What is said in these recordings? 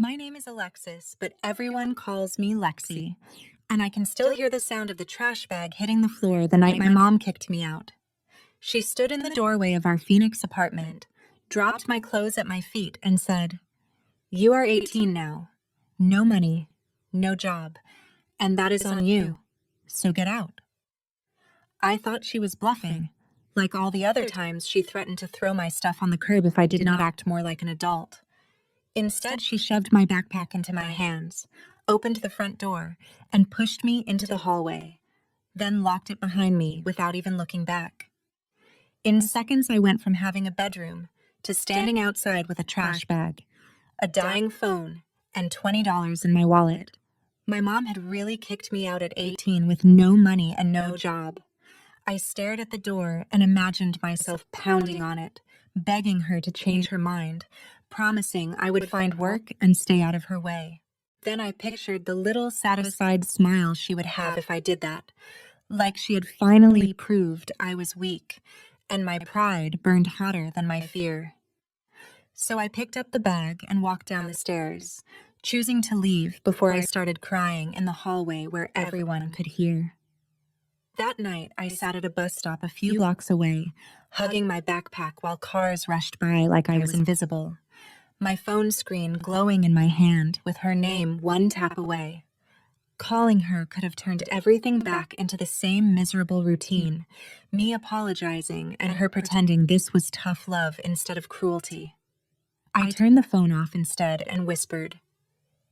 My name is Alexis, but everyone calls me Lexi, and I can still hear the sound of the trash bag hitting the floor the night my mom kicked me out. She stood in the doorway of our Phoenix apartment, dropped my clothes at my feet, and said, "You are 18 now. No money, no job, and that is on you. So get out." I thought she was bluffing, like all the other times she threatened to throw my stuff on the curb if I did not act more like an adult. Instead, she shoved my backpack into my hands, opened the front door, and pushed me into the hallway, then locked it behind me without even looking back. In seconds, I went from having a bedroom to standing outside with a trash bag, a dying phone, and $20 in my wallet. My mom had really kicked me out at 18 with no money and no job. I stared at the door and imagined myself pounding on it, begging her to change her mind, promising I would find work and stay out of her way. Then I pictured the little satisfied smile she would have if I did that, like she had finally proved I was weak, and my pride burned hotter than my fear. So I picked up the bag and walked down the stairs, choosing to leave before I started crying in the hallway where everyone could hear. That night, I sat at a bus stop a few blocks away, hugging my backpack while cars rushed by like I was invisible. My phone screen glowing in my hand with her name one tap away. Calling her could have turned everything back into the same miserable routine, me apologizing and her pretending this was tough love instead of cruelty. I turned the phone off instead and whispered,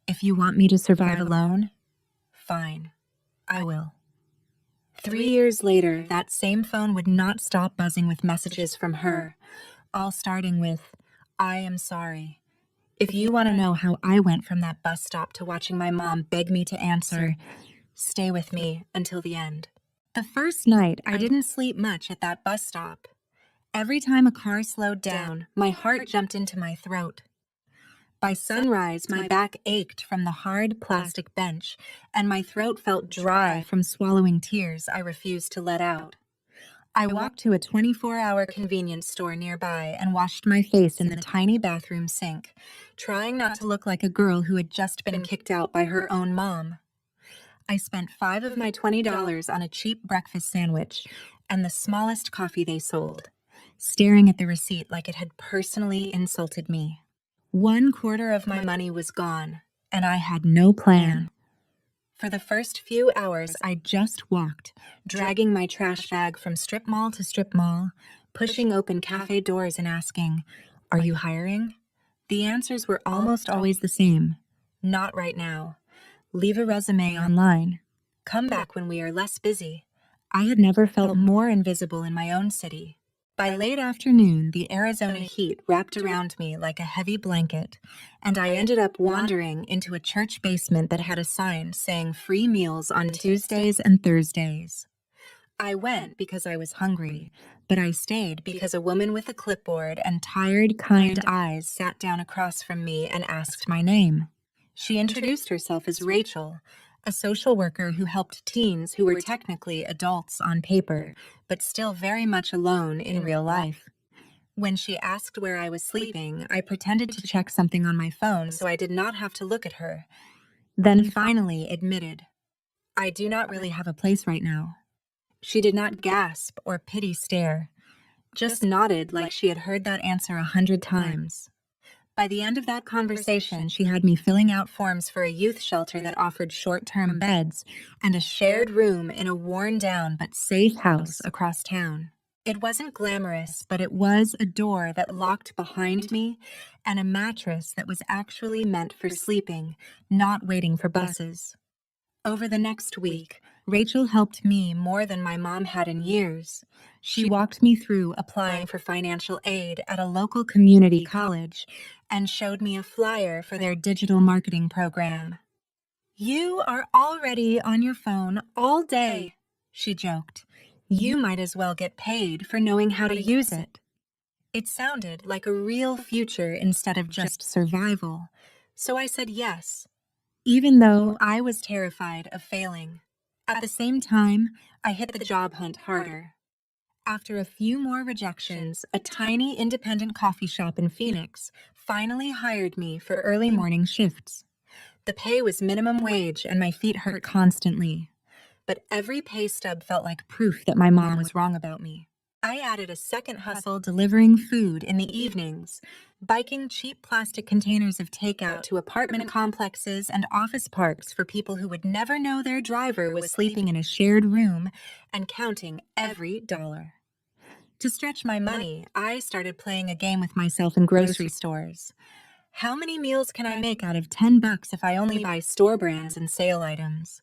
"If you want me to survive alone, fine, I will." 3 years later, that same phone would not stop buzzing with messages from her, all starting with, "I am sorry." If you want to know how I went from that bus stop to watching my mom beg me to answer, stay with me until the end. The first night, I didn't sleep much at that bus stop. Every time a car slowed down, my heart jumped into my throat. By sunrise, my back ached from the hard plastic bench, and my throat felt dry from swallowing tears I refused to let out. I walked to a 24-hour convenience store nearby and washed my face in the tiny bathroom sink, trying not to look like a girl who had just been kicked out by her own mom. I spent 5 of my $20 on a cheap breakfast sandwich and the smallest coffee they sold, staring at the receipt like it had personally insulted me. 1/4 of my money was gone, and I had no plan. For the first few hours, I just walked, dragging my trash bag from strip mall to strip mall, pushing open cafe doors and asking, "Are you hiring?" The answers were almost always the same. "Not right now. Leave a resume online. Come back when we are less busy." I had never felt more invisible in my own city. By late afternoon, the Arizona heat wrapped around me like a heavy blanket, and I ended up wandering into a church basement that had a sign saying free meals on Tuesdays and Thursdays. I went because I was hungry, but I stayed because a woman with a clipboard and tired, kind eyes sat down across from me and asked my name. She introduced herself as Rachel, a social worker who helped teens who were technically adults on paper, but still very much alone in real life. When she asked where I was sleeping, I pretended to check something on my phone so I did not have to look at her, then finally admitted, "I do not really have a place right now." She did not gasp or pity stare, just nodded like she had heard that answer 100 times. By the end of that conversation, she had me filling out forms for a youth shelter that offered short-term beds and a shared room in a worn-down but safe house across town. It wasn't glamorous, but it was a door that locked behind me and a mattress that was actually meant for sleeping, not waiting for buses. Over the next week, Rachel helped me more than my mom had in years. She walked me through applying for financial aid at a local community college and showed me a flyer for their digital marketing program. "You are already on your phone all day," she joked. "You might as well get paid for knowing how to use it." It sounded like a real future instead of just survival, so I said yes, even though I was terrified of failing. At the same time, I hit the job hunt harder. After a few more rejections, a tiny independent coffee shop in Phoenix finally hired me for early morning shifts. The pay was minimum wage and my feet hurt constantly. But every pay stub felt like proof that my mom was wrong about me. I added a second hustle delivering food in the evenings, biking cheap plastic containers of takeout to apartment complexes and office parks for people who would never know their driver was sleeping in a shared room, and counting every dollar. To stretch my money, I started playing a game with myself in grocery stores. How many meals can I make out of $10 if I only buy store brands and sale items?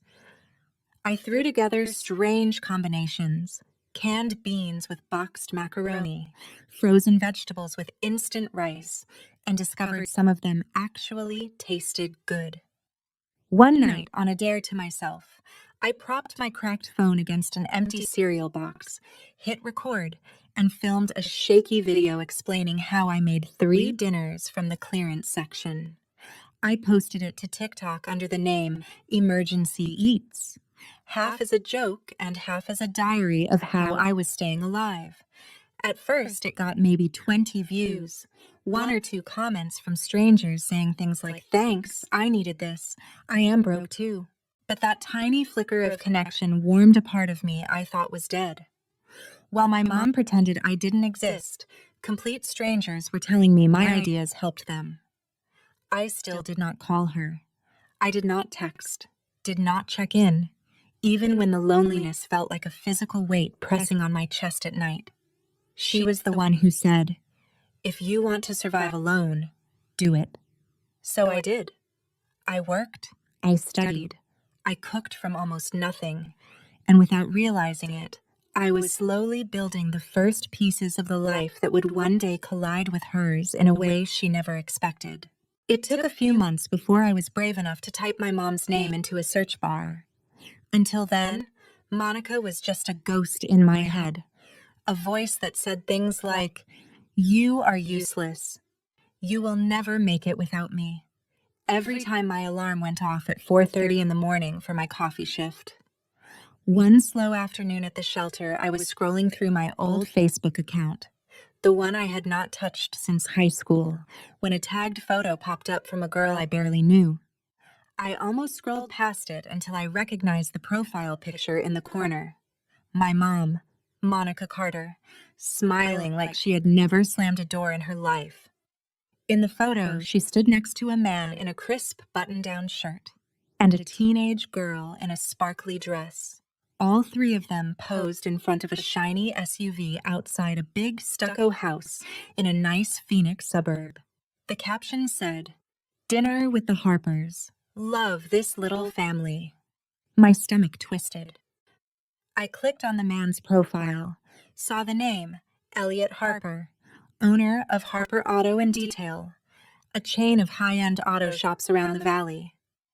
I threw together strange combinations. Canned beans with boxed macaroni, frozen vegetables with instant rice, and discovered some of them actually tasted good. One night, on a dare to myself, I propped my cracked phone against an empty cereal box, hit record, and filmed a shaky video explaining how I made 3 dinners from the clearance section. I posted it to TikTok under the name Emergency Eats, half as a joke and half as a diary of how I was staying alive. At first, it got maybe 20 views, 1 or 2 comments from strangers saying things like, "Thanks, I needed this. I am broke too." But that tiny flicker of connection warmed a part of me I thought was dead. While my mom pretended I didn't exist, complete strangers were telling me my ideas helped them. I still did not call her. I did not text, did not check in, even when the loneliness felt like a physical weight pressing on my chest at night. She was the one who said, "If you want to survive alone, do it." So I did. I worked, I studied, I cooked from almost nothing, and without realizing it, I was slowly building the first pieces of the life that would one day collide with hers in a way she never expected. It took a few months before I was brave enough to type my mom's name into a search bar. Until then, Monica was just a ghost in my head, a voice that said things like, "You are useless. You will never make it without me," every time my alarm went off at 4:30 in the morning for my coffee shift. One slow afternoon at the shelter, I was scrolling through my old Facebook account, the one I had not touched since high school, when a tagged photo popped up from a girl I barely knew. I almost scrolled past it until I recognized the profile picture in the corner. My mom, Monica Carter, smiling like she had never slammed a door in her life. In the photo, she stood next to a man in a crisp button-down shirt and a teenage girl in a sparkly dress. All 3 of them posed in front of a shiny SUV outside a big stucco house in a nice Phoenix suburb. The caption said, "Dinner with the Harpers. Love this little family." My stomach twisted. I clicked on the man's profile, saw the name, Elliot Harper, owner of Harper Auto and Detail, a chain of high-end auto shops around the valley.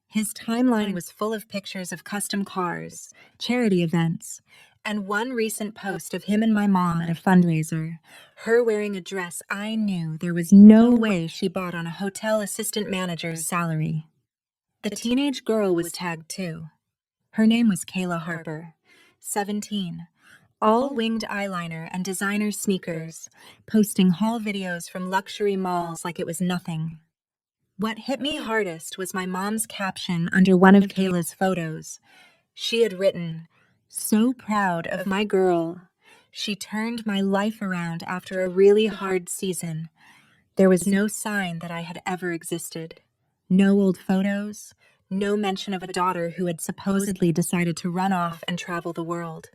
His timeline was full of pictures of custom cars, charity events, and one recent post of him and my mom at a fundraiser, her wearing a dress I knew there was no way she bought on a hotel assistant manager's salary. The teenage girl was tagged too. Her name was Kayla Harper, 17, all winged eyeliner and designer sneakers, posting haul videos from luxury malls like it was nothing. What hit me hardest was my mom's caption under one of Kayla's photos. She had written, "So proud of my girl. She turned my life around after a really hard season." There was no sign that I had ever existed. No old photos, no mention of a daughter who had supposedly decided to run off and travel the world.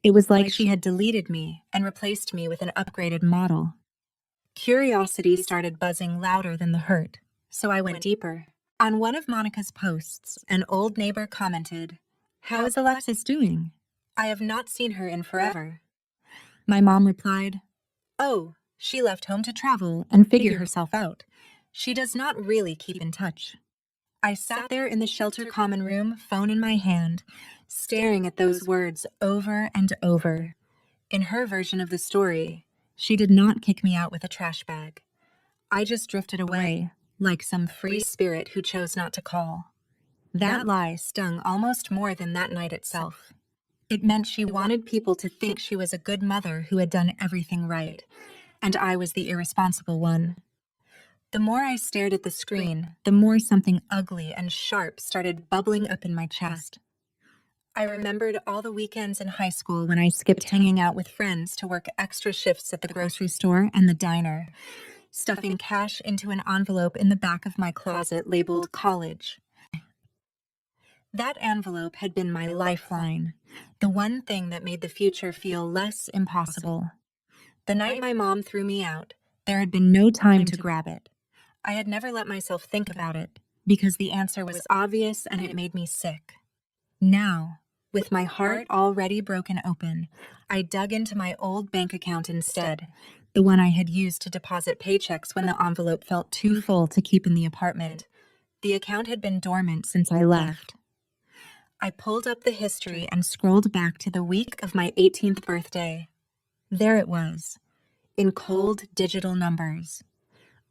It was like she had deleted me and replaced me with an upgraded model. Curiosity started buzzing louder than the hurt, so I went deeper. On one of Monica's posts, an old neighbor commented, "How is Alexis doing? I have not seen her in forever." My mom replied, "Oh, she left home to travel and figure herself out. She does not really keep in touch." I sat there in the shelter common room, phone in my hand, staring at those words over and over. In her version of the story, she did not kick me out with a trash bag. I just drifted away, like some free spirit who chose not to call. That lie stung almost more than that night itself. It meant she wanted people to think she was a good mother who had done everything right, and I was the irresponsible one. The more I stared at the screen, the more something ugly and sharp started bubbling up in my chest. I remembered all the weekends in high school when I skipped hanging out with friends to work extra shifts at the grocery store and the diner, stuffing cash into an envelope in the back of my closet labeled college. That envelope had been my lifeline, the one thing that made the future feel less impossible. The night my mom threw me out, there had been no time to grab it. I had never let myself think about it, because the answer was obvious and it made me sick. Now, with my heart already broken open, I dug into my old bank account instead, the one I had used to deposit paychecks when the envelope felt too full to keep in the apartment. The account had been dormant since I left. I pulled up the history and scrolled back to the week of my 18th birthday. There it was, in cold digital numbers.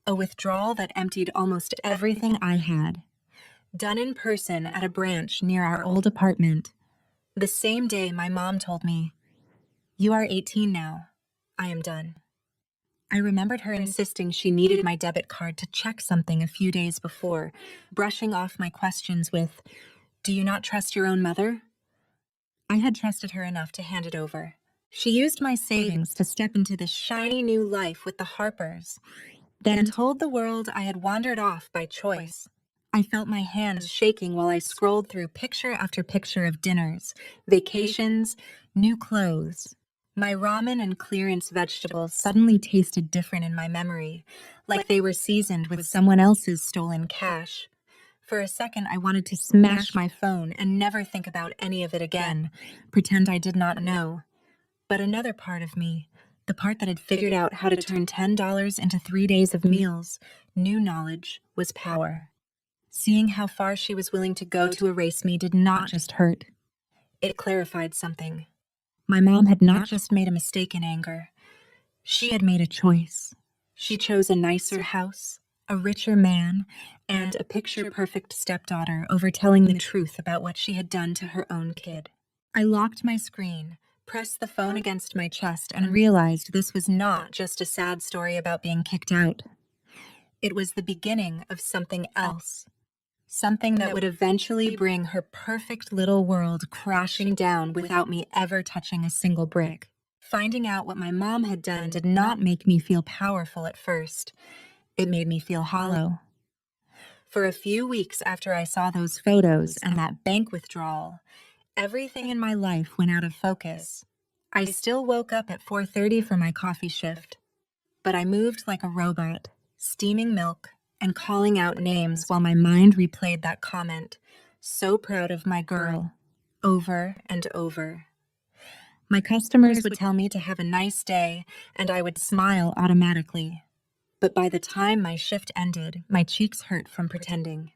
A withdrawal that emptied almost everything I had. Done in person at a branch near our old apartment. The same day my mom told me, "You are 18 now. I am done." I remembered her insisting she needed my debit card to check something a few days before, brushing off my questions with, "Do you not trust your own mother?" I had trusted her enough to hand it over. She used my savings to step into this shiny new life with the Harpers, then told the world I had wandered off by choice. I felt my hands shaking while I scrolled through picture after picture of dinners, vacations, new clothes. My ramen and clearance vegetables suddenly tasted different in my memory, like they were seasoned with someone else's stolen cash. For a second, I wanted to smash my phone and never think about any of it again, pretend I did not know. But another part of me, the part that had figured out how to turn $10 into 3 days of meals, new knowledge was power. Seeing how far she was willing to go to erase me did not just hurt. It clarified something. My mom had not just made a mistake in anger. She had made a choice. She chose a nicer house, a richer man, and a picture-perfect stepdaughter over telling the truth about what she had done to her own kid. I locked my screen, pressed the phone against my chest, and realized this was not just a sad story about being kicked out. It was the beginning of something else. Something that would eventually bring her perfect little world crashing down without me ever touching a single brick. Finding out what my mom had done did not make me feel powerful at first. It made me feel hollow. For a few weeks after I saw those photos and that bank withdrawal, everything in my life went out of focus. I still woke up at 4:30 for my coffee shift, but I moved like a robot, steaming milk and calling out names while my mind replayed that comment, "So proud of my girl," over and over. My customers would tell me to have a nice day, and I would smile automatically. But by the time my shift ended, my cheeks hurt from pretending.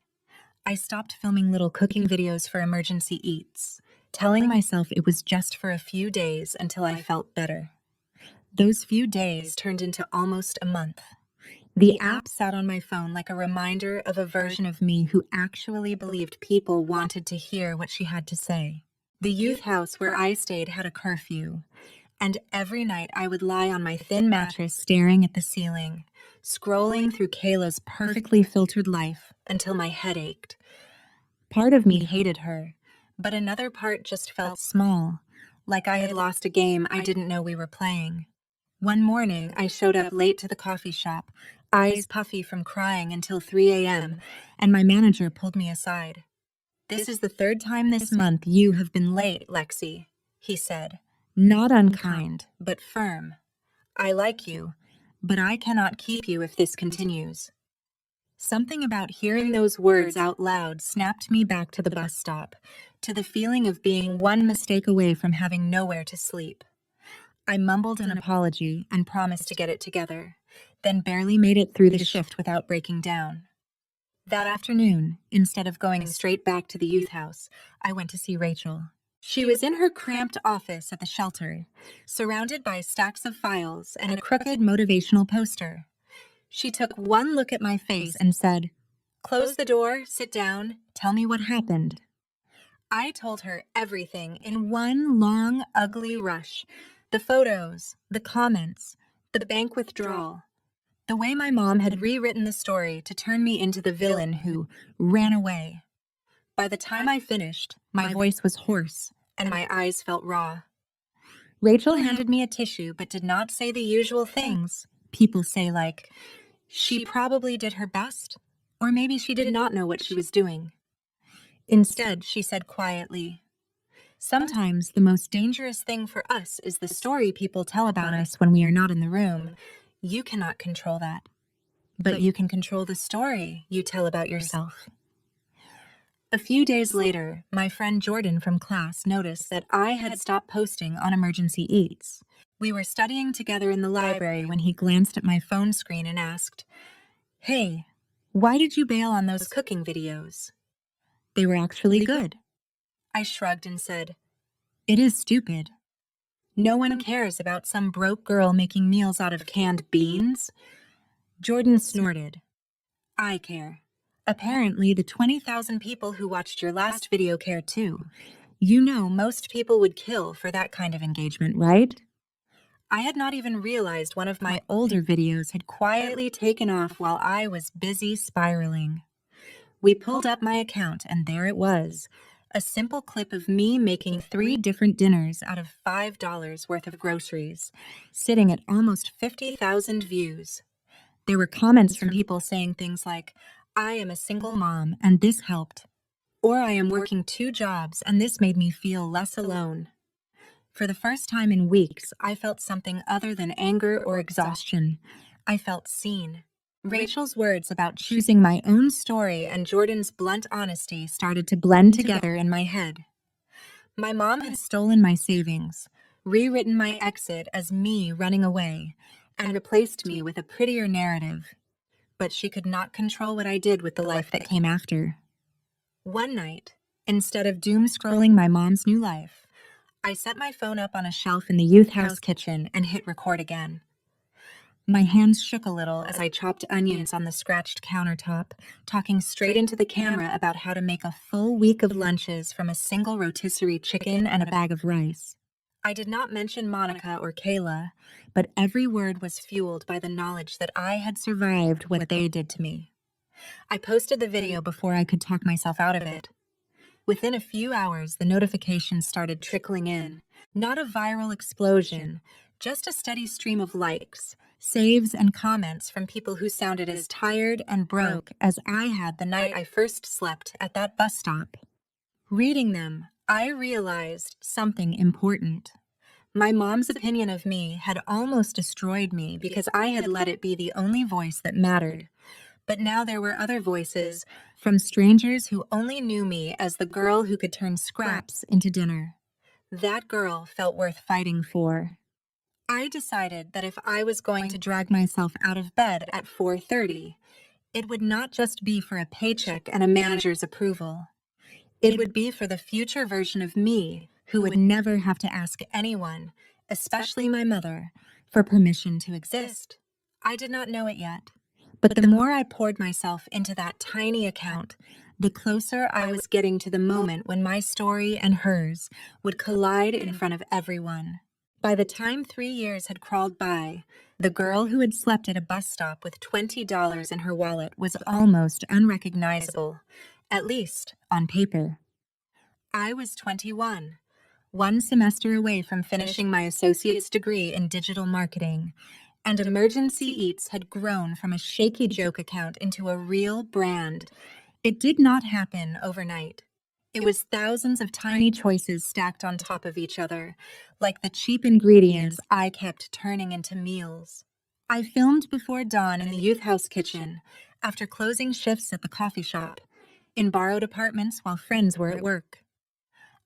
I stopped filming little cooking videos for emergency eats, telling myself it was just for a few days until I felt better. Those few days turned into almost a month. The app sat on my phone like a reminder of a version of me who actually believed people wanted to hear what she had to say. The youth house where I stayed had a curfew, and every night I would lie on my thin mattress staring at the ceiling, scrolling through Kayla's perfectly filtered life until my head ached. Part of me hated her, but another part just felt small, like I had lost a game I didn't know we were playing. One morning, I showed up late to the coffee shop, eyes puffy from crying until 3 a.m., and my manager pulled me aside. "This is the third time this month you have been late, Lexi," he said. Not unkind, but firm. "I like you, but I cannot keep you if this continues." Something about hearing those words out loud snapped me back to the bus stop, to the feeling of being one mistake away from having nowhere to sleep. I mumbled an apology and promised to get it together, then barely made it through the shift without breaking down. That afternoon, instead of going straight back to the youth house, I went to see Rachel. She was in her cramped office at the shelter, surrounded by stacks of files and a crooked motivational poster. She took one look at my face and said, "Close the door, sit down, tell me what happened." I told her everything in one long, ugly rush. The photos, the comments, the bank withdrawal, The way my mom had rewritten the story to turn me into the villain who ran away. By the time I finished, my voice was hoarse and my eyes felt raw. Rachel handed me a tissue but did not say the usual things people say, like, she probably did her best, or maybe she did not know what she was doing. Instead, she said quietly, sometimes the most dangerous thing for us is the story people tell about us when we are not in the room. You cannot control that, but you can control the story you tell about yourself. A few days later, my friend Jordan from class noticed that I had stopped posting on Emergency Eats. We were studying together in the library when he glanced at my phone screen and asked, "Hey, why did you bail on those cooking videos?" "They were actually good." I shrugged and said, "It is stupid. No one cares about some broke girl making meals out of canned beans." Jordan snorted. "I care. Apparently, the 20,000 people who watched your last video care too. You know, most people would kill for that kind of engagement, right?" I had not even realized one of my older videos had quietly taken off while I was busy spiraling. We pulled up my account, and there it was, a simple clip of me making 3 different dinners out of $5 worth of groceries, sitting at almost 50,000 views. There were comments from people saying things like, "I am a single mom, and this helped," or "I am working 2 jobs, and this made me feel less alone." For the first time in weeks, I felt something other than anger or exhaustion. I felt seen. Rachel's words about choosing my own story and Jordan's blunt honesty started to blend together in my head. My mom had stolen my savings, rewritten my exit as me running away, and replaced me with a prettier narrative. But she could not control what I did with the life that came after. One night, instead of doom scrolling my mom's new life, I set my phone up on a shelf in the youth house kitchen and hit record again. My hands shook a little as I chopped onions on the scratched countertop, talking straight into the camera about how to make a full week of lunches from a single rotisserie chicken and a bag of rice. I did not mention Monica or Kayla, but every word was fueled by the knowledge that I had survived what they did to me. I posted the video before I could talk myself out of it. Within a few hours, the notifications started trickling in. Not a viral explosion, just a steady stream of likes, saves, and comments from people who sounded as tired and broke as I had the night I first slept at that bus stop. Reading them, I realized something important. My mom's opinion of me had almost destroyed me because I had let it be the only voice that mattered. But now there were other voices, from strangers who only knew me as the girl who could turn scraps into dinner. That girl felt worth fighting for. I decided that if I was going to drag myself out of bed at 4:30, it would not just be for a paycheck and a manager's approval. It would be for the future version of me who would never have to ask anyone, especially my mother, for permission to exist. I did not know it yet. But the more I poured myself into that tiny account, the closer I was getting to the moment when my story and hers would collide in front of everyone. By the time 3 years had crawled by, the girl who had slept at a bus stop with $20 in her wallet was almost unrecognizable, at least on paper. I was 21, one semester away from finishing my associate's degree in digital marketing, and Emergency Eats had grown from a shaky joke account into a real brand. It did not happen overnight. It was thousands of tiny choices stacked on top of each other, like the cheap ingredients I kept turning into meals. I filmed before dawn in the youth house kitchen, after closing shifts at the coffee shop, in borrowed apartments while friends were at work.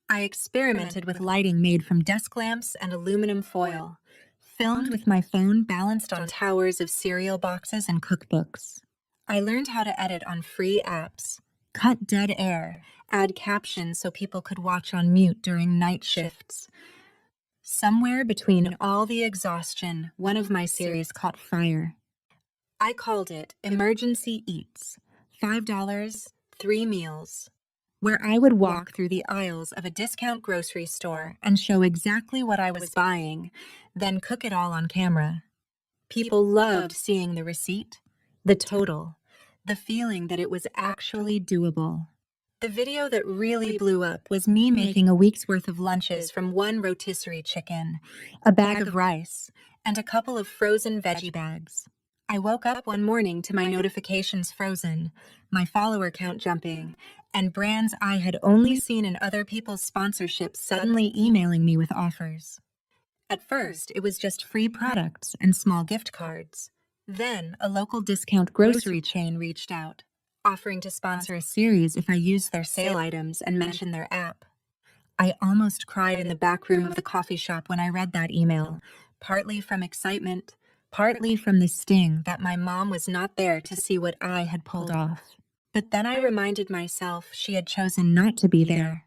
I experimented with lighting made from desk lamps and aluminum foil, filmed with my phone balanced on towers of cereal boxes and cookbooks. I learned how to edit on free apps, cut dead air, add captions so people could watch on mute during night shifts. Somewhere between all the exhaustion, one of my series caught fire. I called it Emergency Eats, $5, 3 meals, where I would walk through the aisles of a discount grocery store and show exactly what I was buying, then cook it all on camera. People loved seeing the receipt, the total, the feeling that it was actually doable. The video that really blew up was me making a week's worth of lunches from one rotisserie chicken, a bag of rice, and a couple of frozen veggie bags. I woke up one morning to my notifications frozen, my follower count jumping, and brands I had only seen in other people's sponsorships suddenly emailing me with offers. At first, it was just free products and small gift cards. Then, a local discount grocery chain reached out, offering to sponsor a series if I used their sale items and mentioned their app. I almost cried in the back room of the coffee shop when I read that email, partly from excitement, partly from the sting that my mom was not there to see what I had pulled off. But then I reminded myself she had chosen not to be there.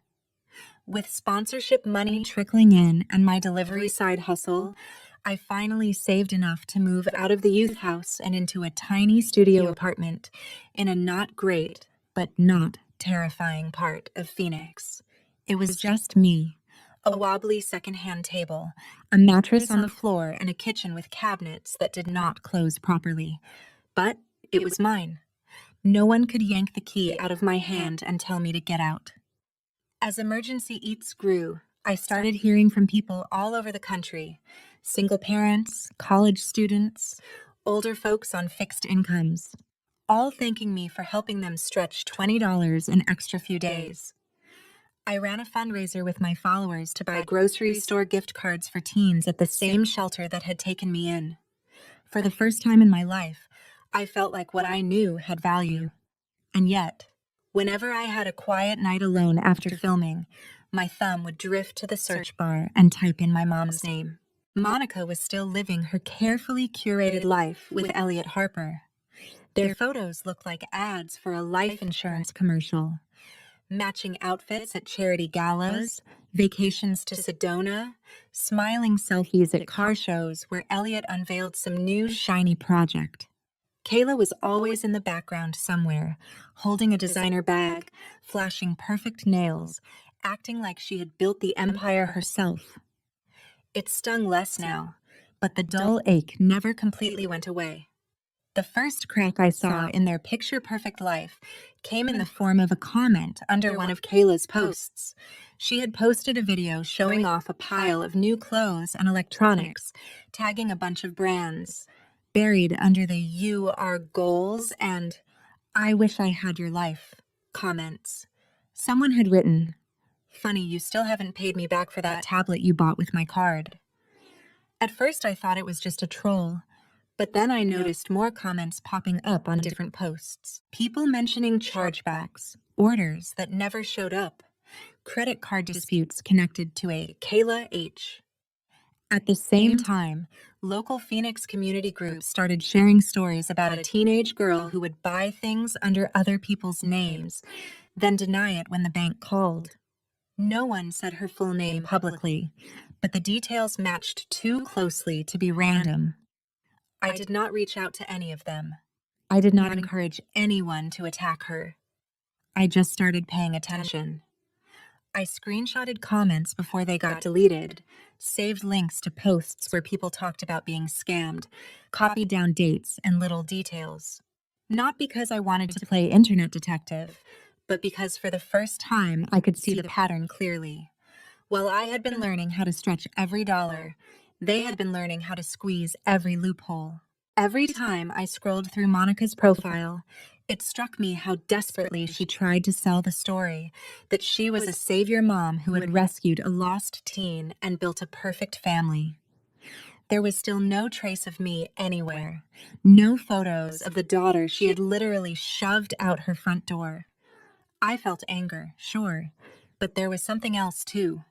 With sponsorship money trickling in and my delivery side hustle, I finally saved enough to move out of the youth house and into a tiny studio apartment in a not great, but not terrifying part of Phoenix. It was just me, a wobbly secondhand table, a mattress on the floor, and a kitchen with cabinets that did not close properly. But it was mine. No one could yank the key out of my hand and tell me to get out. As Emergency Eats grew, I started hearing from people all over the country, single parents, college students, older folks on fixed incomes, all thanking me for helping them stretch $20 an extra few days. I ran a fundraiser with my followers to buy grocery store gift cards for teens at the same shelter that had taken me in. For the first time in my life, I felt like what I knew had value. And yet, whenever I had a quiet night alone after filming, my thumb would drift to the search bar and type in my mom's name. Monica was still living her carefully curated life with Elliot Harper. Their photos looked like ads for a life insurance commercial. Matching outfits at charity galas, vacations to Sedona, smiling selfies at car shows where Elliot unveiled some new shiny project. Kayla was always in the background somewhere, holding a designer bag, flashing perfect nails, acting like she had built the empire herself. It stung less now, but the dull ache never completely went away. The first crack I saw in their picture-perfect life came in the form of a comment under one of Kayla's posts. She had posted a video showing off a pile of new clothes and electronics, tagging a bunch of brands. Buried under the "You are goals" and "I wish I had your life" comments. Someone had written, "Funny, you still haven't paid me back for that tablet you bought with my card." At first I thought it was just a troll, but then I noticed more comments popping up on different posts. People mentioning chargebacks, orders that never showed up, credit card disputes connected to a Kayla H. At the same time, local Phoenix community groups started sharing stories about a teenage girl who would buy things under other people's names, then deny it when the bank called. No one said her full name publicly, but the details matched too closely to be random. I did not reach out to any of them. I did not encourage anyone to attack her. I just started paying attention. I screenshotted comments before they got deleted, saved links to posts where people talked about being scammed, copied down dates and little details. Not because I wanted to play internet detective, but because for the first time I could see the pattern clearly. While I had been learning how to stretch every dollar, they had been learning how to squeeze every loophole. Every time I scrolled through Monica's profile, it struck me how desperately she tried to sell the story that she was a savior mom who had rescued a lost teen and built a perfect family. There was still no trace of me anywhere, no photos of the daughter she had literally shoved out her front door. I felt anger, sure, but there was something else too.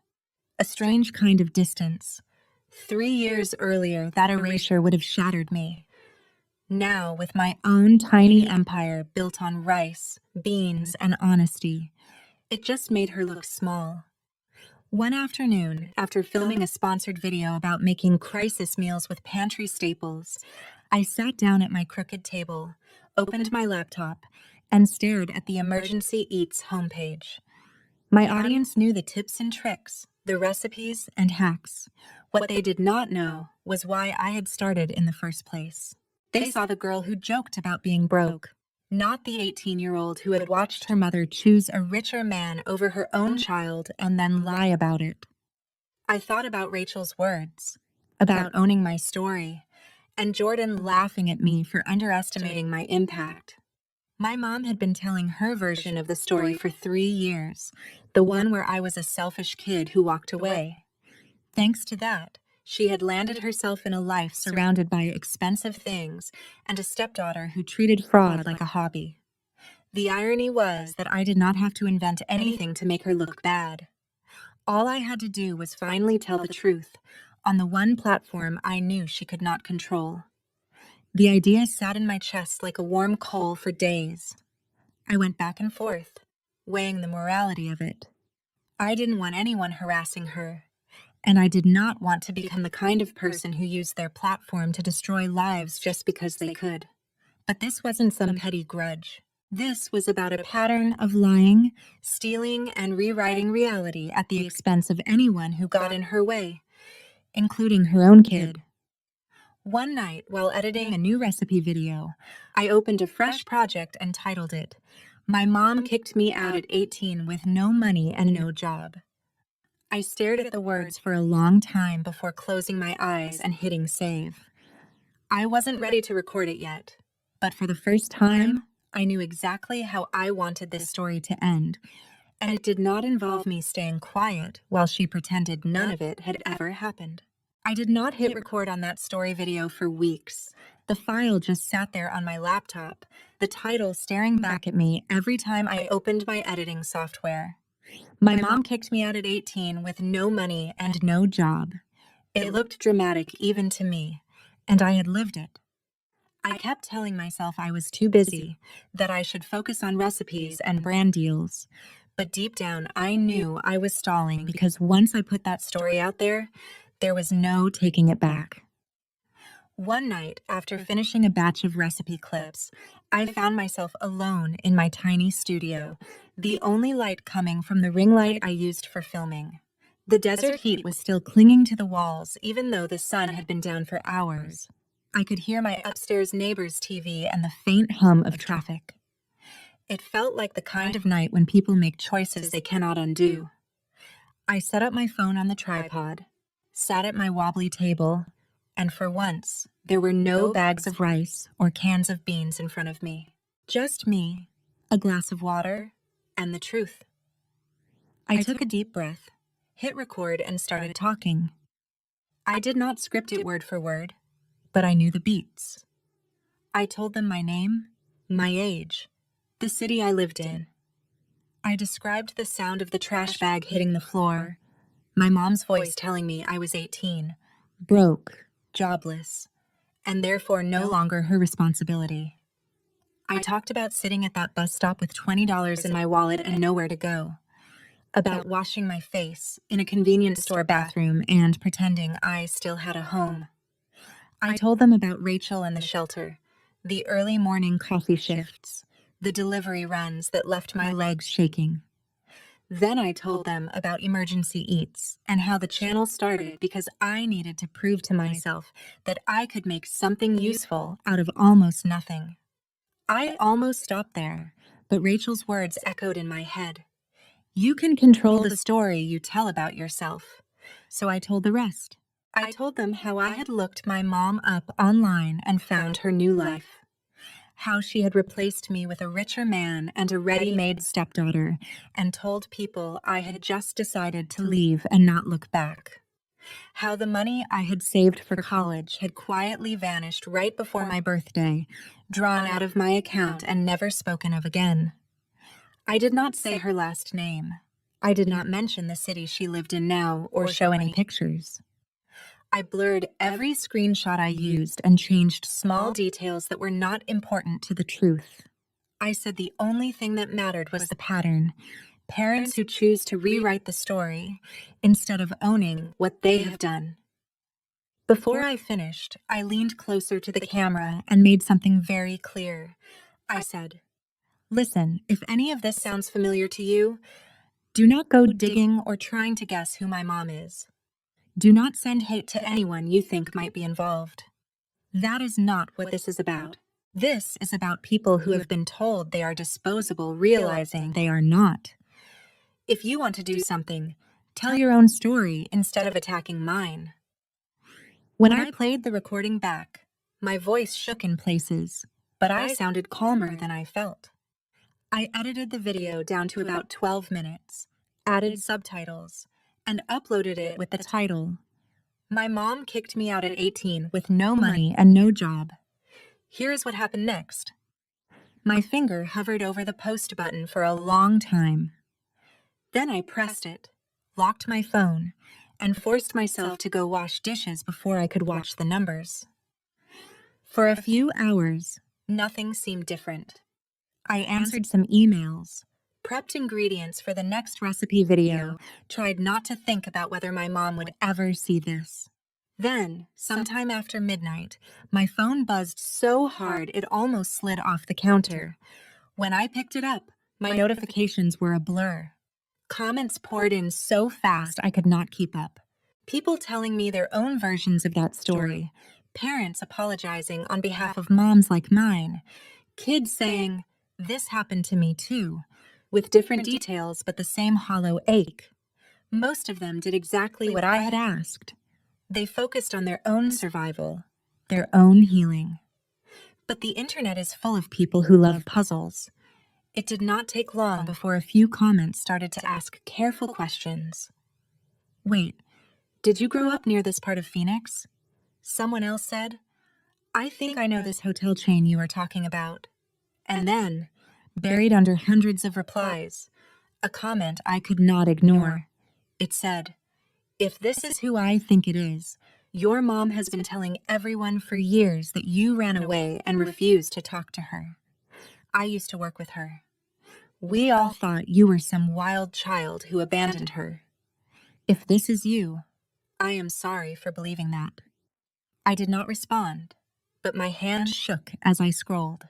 A strange kind of distance. 3 years earlier, that erasure would have shattered me. Now, with my own tiny empire built on rice, beans, and honesty, it just made her look small. One afternoon, after filming a sponsored video about making crisis meals with pantry staples, I sat down at my crooked table, opened my laptop, and stared at the Emergency Eats homepage. My audience knew the tips and tricks, the recipes and hacks. What they did not know was why I had started in the first place. They saw the girl who joked about being broke, not the 18-year-old who had watched her mother choose a richer man over her own child and then lie about it. I thought about Rachel's words, about owning my story, and Jordan laughing at me for underestimating my impact. My mom had been telling her version of the story for 3 years, the one where I was a selfish kid who walked away. Thanks to that, she had landed herself in a life surrounded by expensive things and a stepdaughter who treated fraud like a hobby. The irony was that I did not have to invent anything to make her look bad. All I had to do was finally tell the truth on the one platform I knew she could not control. The idea sat in my chest like a warm coal for days. I went back and forth, weighing the morality of it. I didn't want anyone harassing her, and I did not want to become the kind of person who used their platform to destroy lives just because they could. But this wasn't some petty grudge. This was about a pattern of lying, stealing, and rewriting reality at the expense of anyone who got in her way, including her own kid. One night, while editing a new recipe video, I opened a fresh project and titled it, "My Mom Kicked Me Out at 18 with No Money and No Job." I stared at the words for a long time before closing my eyes and hitting save. I wasn't ready to record it yet, but for the first time, I knew exactly how I wanted this story to end, and it did not involve me staying quiet while she pretended none of it had ever happened. I did not hit record on that story video for weeks. The file just sat there on my laptop, the title staring back at me every time I opened my editing software. My mom kicked me out at 18 with no money and no job. It looked dramatic even to me, and I had lived it. I kept telling myself I was too busy, that I should focus on recipes and brand deals. But deep down, I knew I was stalling because once I put that story out there was no taking it back. One night, after finishing a batch of recipe clips, I found myself alone in my tiny studio, the only light coming from the ring light I used for filming. The desert heat was still clinging to the walls, even though the sun had been down for hours. I could hear my upstairs neighbor's TV and the faint hum of traffic. It felt like the kind of night when people make choices they cannot undo. I set up my phone on the tripod, sat at my wobbly table, and for once, there were no bags of rice or cans of beans in front of me. Just me, a glass of water, and the truth. I took a deep breath, hit record, and started talking. I did not script it word for word, but I knew the beats. I told them my name, my age, the city I lived in. I described the sound of the trash bag hitting the floor, my mom's voice telling me I was 18, broke, jobless, and therefore no longer her responsibility. I talked about sitting at that bus stop with $20 in my wallet and nowhere to go, about washing my face in a convenience store bathroom and pretending I still had a home. I told them about Rachel and the shelter, the early morning coffee shifts, the delivery runs that left my legs shaking. Then I told them about Emergency Eats and how the channel started because I needed to prove to myself that I could make something useful out of almost nothing. I almost stopped there, but Rachel's words echoed in my head. You can control the story you tell about yourself. So I told the rest. I told them how I had looked my mom up online and found her new life. How she had replaced me with a richer man and a ready-made stepdaughter, and told people I had just decided to leave and not look back. How the money I had saved for college had quietly vanished right before my birthday, drawn out of my account and never spoken of again. I did not say her last name. I did not mention the city she lived in now or show any pictures. I blurred every screenshot I used and changed small details that were not important to the truth. I said the only thing that mattered was the pattern. Parents who choose to rewrite the story instead of owning what they have done. Before I finished, I leaned closer to the camera and made something very clear. I said, "Listen, if any of this sounds familiar to you, Do not go digging or trying to guess who my mom is. Do not send hate to anyone you think might be involved. That is not what this is about. This is about people who have been told they are disposable, realizing they are not. If you want to do something, tell your own story instead of attacking mine. When I played the recording back, my voice shook in places, but I sounded calmer than I felt. I edited the video down to about 12 minutes, added subtitles, and uploaded it with the title, "My Mom Kicked Me Out at 18 with No Money and No Job." Here's what happened next. My finger hovered over the post button for a long time. Then I pressed it, locked my phone, and forced myself to go wash dishes before I could watch the numbers. For a few hours, nothing seemed different. I answered some emails, prepped ingredients for the next recipe video, tried not to think about whether my mom would ever see this. Then, sometime after midnight, my phone buzzed so hard it almost slid off the counter. When I picked it up, my notifications were a blur. Comments poured in so fast I could not keep up. People telling me their own versions of that story. Parents apologizing on behalf of moms like mine. Kids saying, "This happened to me too," with different details but the same hollow ache. Most of them did exactly what I had asked. They focused on their own survival, their own healing. But the internet is full of people who love puzzles. It did not take long before a few comments started to ask careful questions. "Wait, did you grow up near this part of Phoenix?" Someone else said, "I think I know this hotel chain you are talking about." And then, buried under hundreds of replies, a comment I could not ignore. It said, "If this is who I think it is, your mom has been telling everyone for years that you ran away and refused to talk to her. I used to work with her. We all thought you were some wild child who abandoned her. If this is you, I am sorry for believing that." I did not respond, but my hand shook as I scrolled.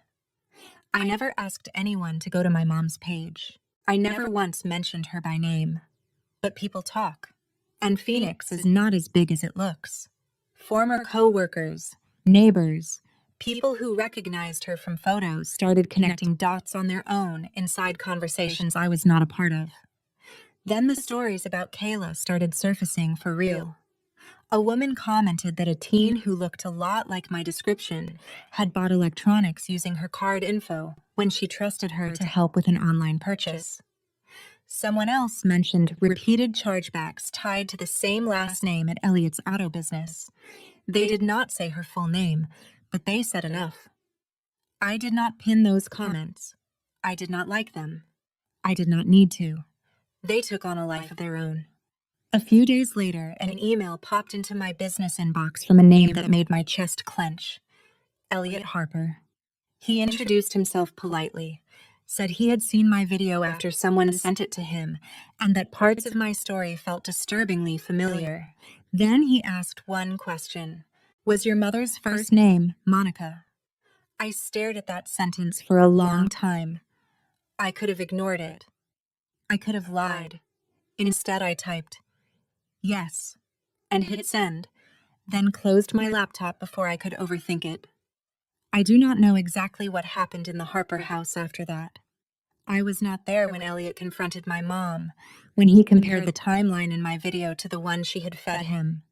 I never asked anyone to go to my mom's page. I never once mentioned her by name. But people talk, and Phoenix is not as big as it looks. Former co-workers, neighbors, people who recognized her from photos started connecting dots on their own inside conversations I was not a part of. Then the stories about Kayla started surfacing for real. A woman commented that a teen who looked a lot like my description had bought electronics using her card info when she trusted her to help with an online purchase. Someone else mentioned repeated chargebacks tied to the same last name at Elliot's auto business. They did not say her full name, but they said enough. I did not pin those comments. I did not like them. I did not need to. They took on a life of their own. A few days later, an email popped into my business inbox from a name that made my chest clench. Elliot Harper. He introduced himself politely, said he had seen my video after someone sent it to him, and that parts of my story felt disturbingly familiar. Then he asked one question. "Was your mother's first name Monica?" I stared at that sentence for a long time. I could have ignored it. I could have lied. Instead, I typed, "Yes," and hit send, then closed my laptop before I could overthink it. I do not know exactly what happened in the Harper house after that. I was not there when Elliot confronted my mom, when he compared the timeline in my video to the one she had fed him.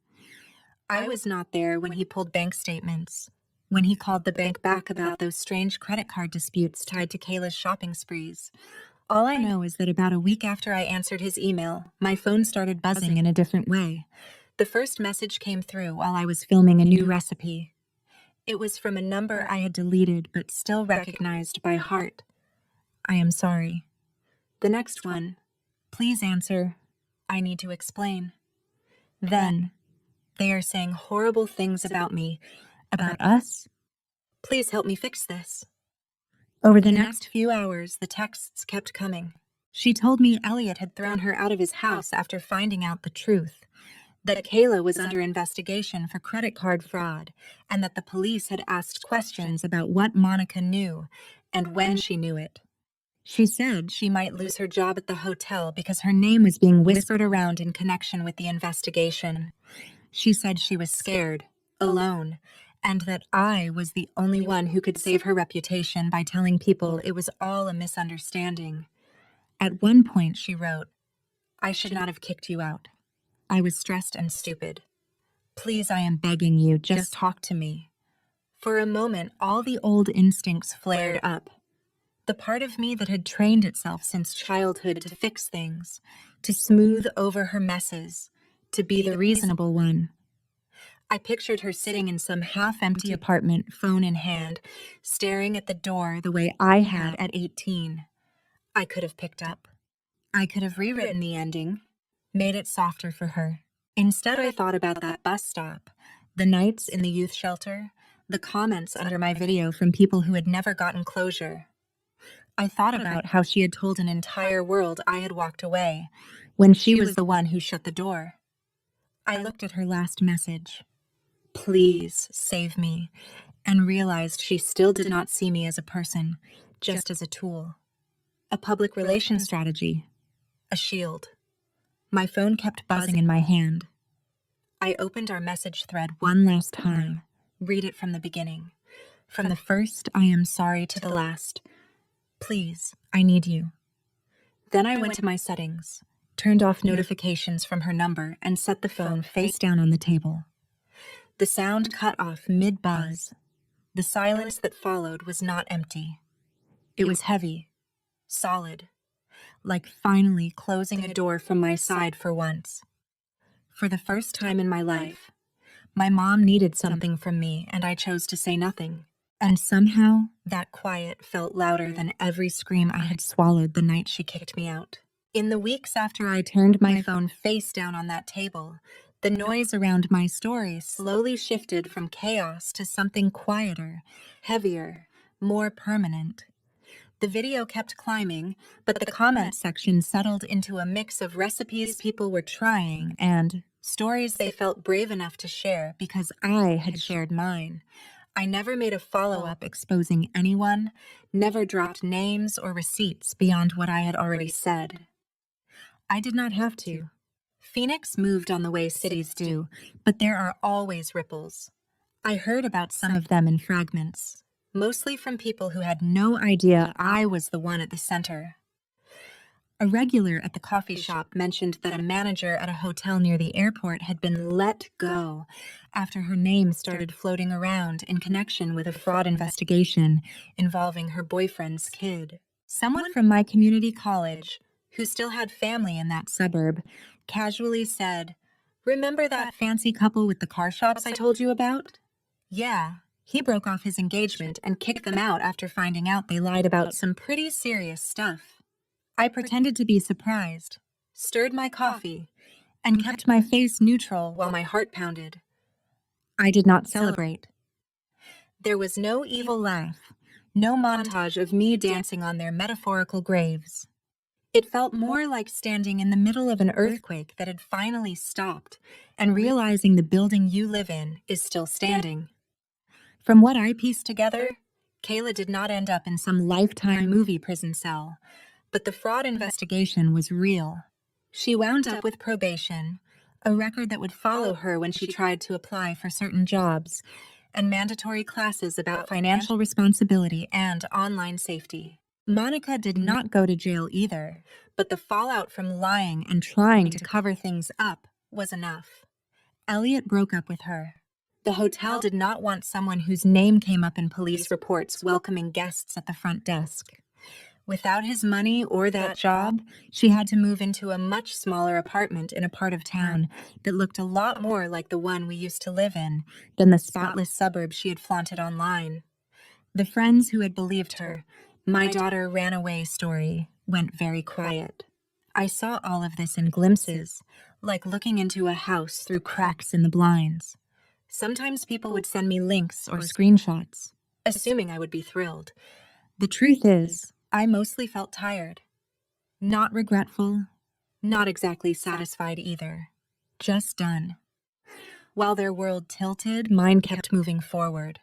I was not there when he pulled bank statements, when he called the bank back about those strange credit card disputes tied to Kayla's shopping sprees. All I know is that about a week after I answered his email, my phone started buzzing in a different way. The first message came through while I was filming a new recipe. It was from a number I had deleted but still recognized by heart. "I am sorry." The next one, "Please answer. I need to explain." Then, "They are saying horrible things about me, about us. Please help me fix this." Over the next few hours, the texts kept coming. She told me Elliot had thrown her out of his house after finding out the truth, that Kayla was under investigation for credit card fraud, and that the police had asked questions about what Monica knew and when she knew it. She said she might lose her job at the hotel because her name was being whispered around in connection with the investigation. She said she was scared, alone, and that I was the only one who could save her reputation by telling people it was all a misunderstanding. At one point, she wrote, "I should not have kicked you out. I was stressed and stupid. Please, I am begging you, just talk to me." For a moment, all the old instincts flared up. The part of me that had trained itself since childhood to fix things, to smooth over her messes, to be the reasonable one. I pictured her sitting in some half-empty apartment, phone in hand, staring at the door the way I had at 18. I could have picked up. I could have rewritten the ending, made it softer for her. Instead, I thought about that bus stop, the nights in the youth shelter, the comments under my video from people who had never gotten closure. I thought about how she had told an entire world I had walked away, when she was the one who shut the door. I looked at her last message, "Please save me," and realized she still did not see me as a person, just as a tool. A public relations strategy. A shield. My phone kept buzzing in my hand. I opened our message thread one last time. Read it from the beginning. From the first, "I am sorry," to the last, "Please, I need you." Then I went to my settings, turned off notifications from her number, and set the phone face down on the table. The sound cut off mid-buzz. The silence that followed was not empty. It was heavy, solid, like finally closing a door from my side for once. For the first time in my life, my mom needed something from me, and I chose to say nothing. And somehow, that quiet felt louder than every scream I had swallowed the night she kicked me out. In the weeks after I turned my phone face down on that table, the noise around my story slowly shifted from chaos to something quieter, heavier, more permanent. The video kept climbing, but the comment section settled into a mix of recipes people were trying and stories they felt brave enough to share because I had shared mine. I never made a follow-up exposing anyone, never dropped names or receipts beyond what I had already said. I did not have to. Phoenix moved on the way cities do, but there are always ripples. I heard about some of them in fragments, mostly from people who had no idea I was the one at the center. A regular at the coffee shop mentioned that a manager at a hotel near the airport had been let go after her name started floating around in connection with a fraud investigation involving her boyfriend's kid. Someone from my community college, who still had family in that suburb, casually said, "Remember that fancy couple with the car shops I told you about? Yeah, he broke off his engagement and kicked them out after finding out they lied about some pretty serious stuff." I pretended to be surprised, stirred my coffee, and kept my face neutral while my heart pounded. I did not celebrate. There was no evil laugh, no montage of me dancing on their metaphorical graves. It felt more like standing in the middle of an earthquake that had finally stopped and realizing the building you live in is still standing. From what I pieced together, Kayla did not end up in some lifetime movie prison cell, but the fraud investigation was real. She wound up with probation, a record that would follow her when she tried to apply for certain jobs, and mandatory classes about financial responsibility and online safety. Monica did not go to jail either, but the fallout from lying and trying to cover things up was enough. Elliot broke up with her. The hotel did not want someone whose name came up in police reports welcoming guests at the front desk. Without his money or that job, she had to move into a much smaller apartment in a part of town that looked a lot more like the one we used to live in than the spotless suburb she had flaunted online. The friends who had believed her, "My daughter ran away" story, went very quiet. I saw all of this in glimpses, like looking into a house through cracks in the blinds. Sometimes people would send me links or screenshots, assuming I would be thrilled. The truth is, I mostly felt tired. Not regretful, not exactly satisfied either. Just done. While their world tilted, mine kept moving forward.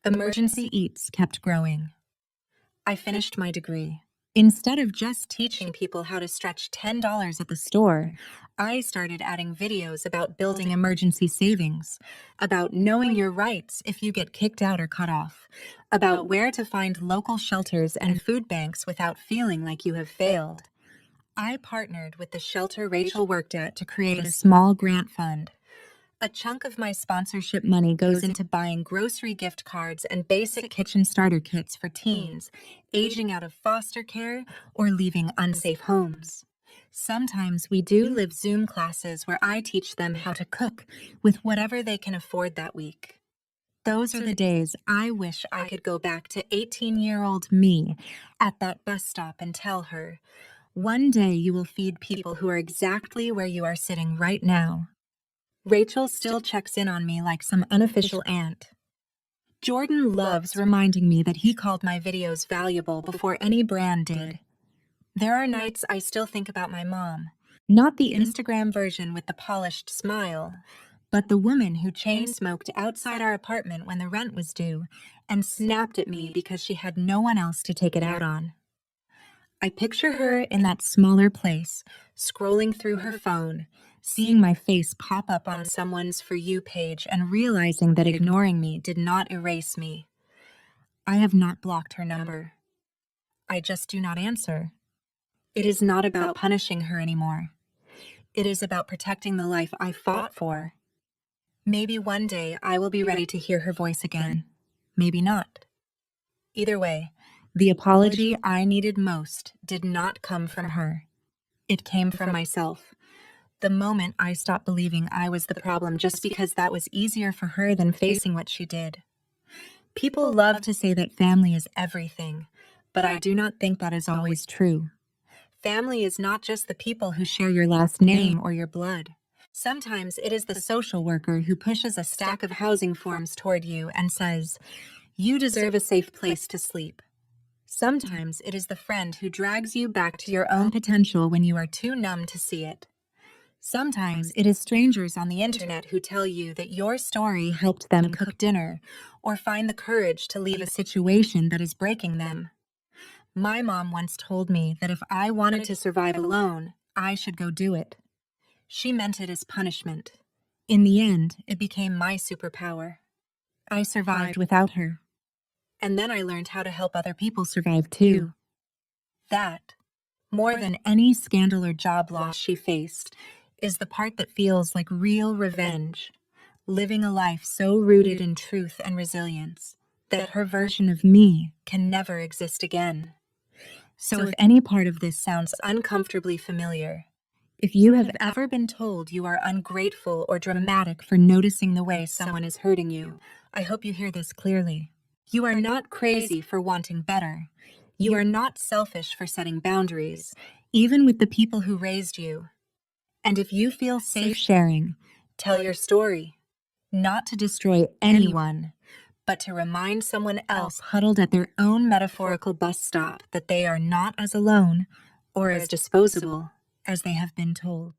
Emergency eats kept growing. I finished my degree. Instead of just teaching people how to stretch $10 at the store, I started adding videos about building emergency savings, about knowing your rights if you get kicked out or cut off, about where to find local shelters and food banks without feeling like you have failed. I partnered with the shelter Rachel worked at to create a small grant fund. A chunk of my sponsorship money goes into buying grocery gift cards and basic kitchen starter kits for teens aging out of foster care or leaving unsafe homes. Sometimes we do live Zoom classes where I teach them how to cook with whatever they can afford that week. Those are the days I wish I could go back to 18-year-old me at that bus stop and tell her, one day you will feed people who are exactly where you are sitting right now. Rachel still checks in on me like some unofficial aunt. Jordan loves reminding me that he called my videos valuable before any brand did. There are nights I still think about my mom. Not the Instagram version with the polished smile, but the woman who chain smoked outside our apartment when the rent was due and snapped at me because she had no one else to take it out on. I picture her in that smaller place, scrolling through her phone, seeing my face pop up on someone's For You page and realizing that ignoring me did not erase me. I have not blocked her number. I just do not answer. It is not about punishing her anymore. It is about protecting the life I fought for. Maybe one day I will be ready to hear her voice again. Maybe not. Either way, the apology I needed most did not come from her. It came from myself. The moment I stopped believing I was the problem just because that was easier for her than facing what she did. People love to say that family is everything, but I do not think that is always true. Family is not just the people who share your last name or your blood. Sometimes it is the social worker who pushes a stack of housing forms toward you and says, "You deserve a safe place to sleep." Sometimes it is the friend who drags you back to your own potential when you are too numb to see it. Sometimes it is strangers on the internet who tell you that your story helped them cook dinner or find the courage to leave a situation that is breaking them. My mom once told me that if I wanted to survive alone, I should go do it. She meant it as punishment. In the end, it became my superpower. I survived without her. And then I learned how to help other people survive too. That, more than any scandal or job loss she faced, is the part that feels like real revenge. Living a life so rooted in truth and resilience that her version of me can never exist again. So if any part of this sounds uncomfortably familiar, if you have ever been told you are ungrateful or dramatic for noticing the way someone is hurting you, I hope you hear this clearly. You are not crazy for wanting better. You are not selfish for setting boundaries, even with the people who raised you. And if you feel safe sharing, tell your story. Not to destroy anyone, but to remind someone else huddled at their own metaphorical bus stop that they are not as alone or as disposable as they have been told.